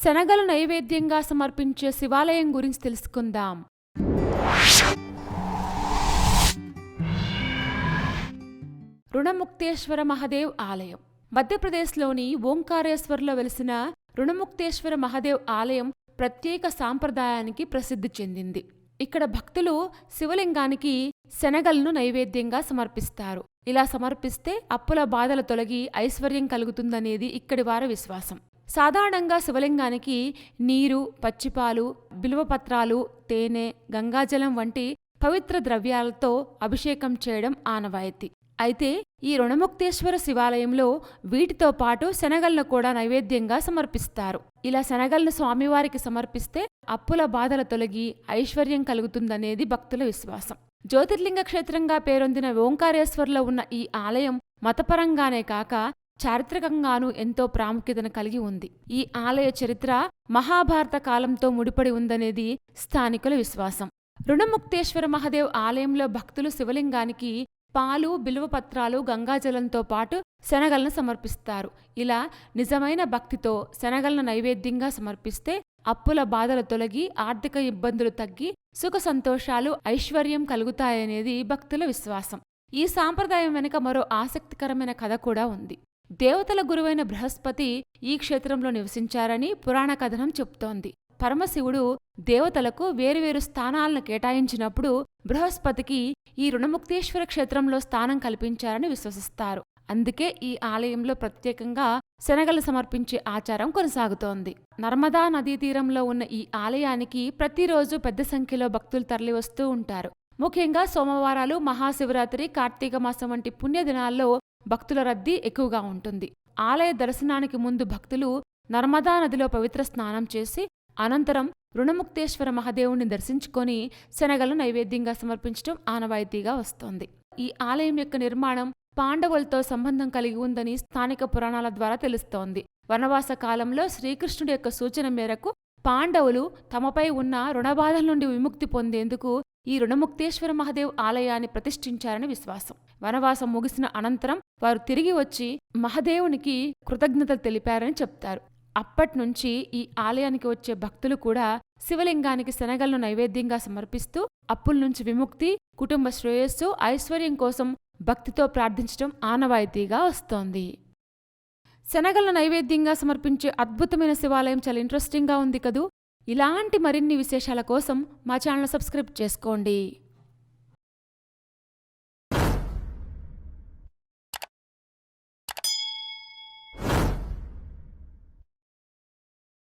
శనగలు నైవేద్యంగా సమర్పించే శివాలయం గురించి తెలుసుకుందాం. రుణముక్తేశ్వర మహదేవ్ ఆలయం మధ్యప్రదేశ్లోని ఓంకారేశ్వర్లో వెలిసిన రుణముక్తేశ్వర మహదేవ్ ఆలయం ప్రత్యేక సాంప్రదాయానికి ప్రసిద్ధి చెందింది. ఇక్కడ భక్తులు శివలింగానికి శనగలను నైవేద్యంగా సమర్పిస్తారు. ఇలా సమర్పిస్తే అప్పుల బాధలు తొలగి ఐశ్వర్యం కలుగుతుందనేది ఇక్కడి వారి విశ్వాసం. సాధారణంగా శివలింగానికి నీరు, పచ్చిపాలు, బిల్వపత్రాలు, తేనె, గంగాజలం వంటి పవిత్ర ద్రవ్యాలతో అభిషేకం చేయడం ఆనవాయితీ. అయితే ఈ రుణముక్తేశ్వర శివాలయంలో వీటితో పాటు శనగలను కూడా నైవేద్యంగా సమర్పిస్తారు. ఇలా శనగలను స్వామివారికి సమర్పిస్తే అప్పుల బాధల తొలగి ఐశ్వర్యం కలుగుతుందనేది భక్తుల విశ్వాసం. జ్యోతిర్లింగ క్షేత్రంగా పేరొందిన ఓంకారేశ్వర్లో ఉన్న ఈ ఆలయం మతపరంగానే కాక చారిత్రకంగానూ ఎంతో ప్రాముఖ్యతను కలిగి ఉంది. ఈ ఆలయ చరిత్ర మహాభారత కాలంతో ముడిపడి ఉందనేది స్థానికుల విశ్వాసం. రుణముక్తేశ్వర మహదేవ్ ఆలయంలో భక్తులు శివలింగానికి పాలు, బిల్వపత్రాలు, గంగాజలంతో పాటు శనగలను సమర్పిస్తారు. ఇలా నిజమైన భక్తితో శనగలను నైవేద్యంగా సమర్పిస్తే అప్పుల బాధలు తొలగి ఆర్థిక ఇబ్బందులు తగ్గి సుఖ సంతోషాలు, ఐశ్వర్యం కలుగుతాయనేది భక్తుల విశ్వాసం. ఈ సాంప్రదాయం వెనుక మరో ఆసక్తికరమైన కథ కూడా ఉంది. దేవతల గురువైన బృహస్పతి ఈ క్షేత్రంలో నివసించారని పురాణ కథనం చెప్తోంది. పరమశివుడు దేవతలకు వేరువేరు స్థానాలను కేటాయించినప్పుడు బృహస్పతికి ఈ రుణముక్తేశ్వర క్షేత్రంలో స్థానం కల్పించారని విశ్వసిస్తారు. అందుకే ఈ ఆలయంలో ప్రత్యేకంగా శనగలు సమర్పించే ఆచారం కొనసాగుతోంది. నర్మదా నదీ తీరంలో ఉన్న ఈ ఆలయానికి ప్రతిరోజు పెద్ద సంఖ్యలో భక్తులు తరలివస్తూ ఉంటారు. ముఖ్యంగా సోమవారాలు, మహాశివరాత్రి, కార్తీక మాసం వంటి పుణ్యదినాల్లో భక్తుల రద్దీ ఎక్కువగా ఉంటుంది. ఆలయ దర్శనానికి ముందు భక్తులు నర్మదా నదిలో పవిత్ర స్నానం చేసి అనంతరం రుణముక్తేశ్వర మహదేవుణ్ణి దర్శించుకొని శనగలను నైవేద్యంగా సమర్పించడం ఆనవాయితీగా వస్తోంది. ఈ ఆలయం యొక్క నిర్మాణం పాండవులతో సంబంధం కలిగి ఉందని స్థానిక పురాణాల ద్వారా తెలుస్తోంది. వనవాస కాలంలో శ్రీకృష్ణుడి యొక్క సూచన మేరకు పాండవులు తమపై ఉన్న రుణబాధల నుండి విముక్తి పొందేందుకు ఈ రుణముక్తేశ్వర మహదేవ్ ఆలయాన్ని ప్రతిష్ఠించారని విశ్వాసం. వనవాసం ముగిసిన అనంతరం వారు తిరిగి వచ్చి మహదేవునికి కృతజ్ఞతలు తెలిపారని చెప్తారు. అప్పట్నుంచి ఈ ఆలయానికి వచ్చే భక్తులు కూడా శివలింగానికి శనగలను నైవేద్యంగా సమర్పిస్తూ అప్పుల నుంచి విముక్తి, కుటుంబ శ్రేయస్సు, ఐశ్వర్యం కోసం భక్తితో ప్రార్థించడం ఆనవాయితీగా వస్తోంది. శనగలను నైవేద్యంగా సమర్పించే అద్భుతమైన శివాలయం చాలా ఇంట్రెస్టింగ్గా ఉంది కదూ. ఇలాంటి మరిన్ని విశేషాల కోసం మా ఛానల్ సబ్స్క్రైబ్ చేసుకోండి.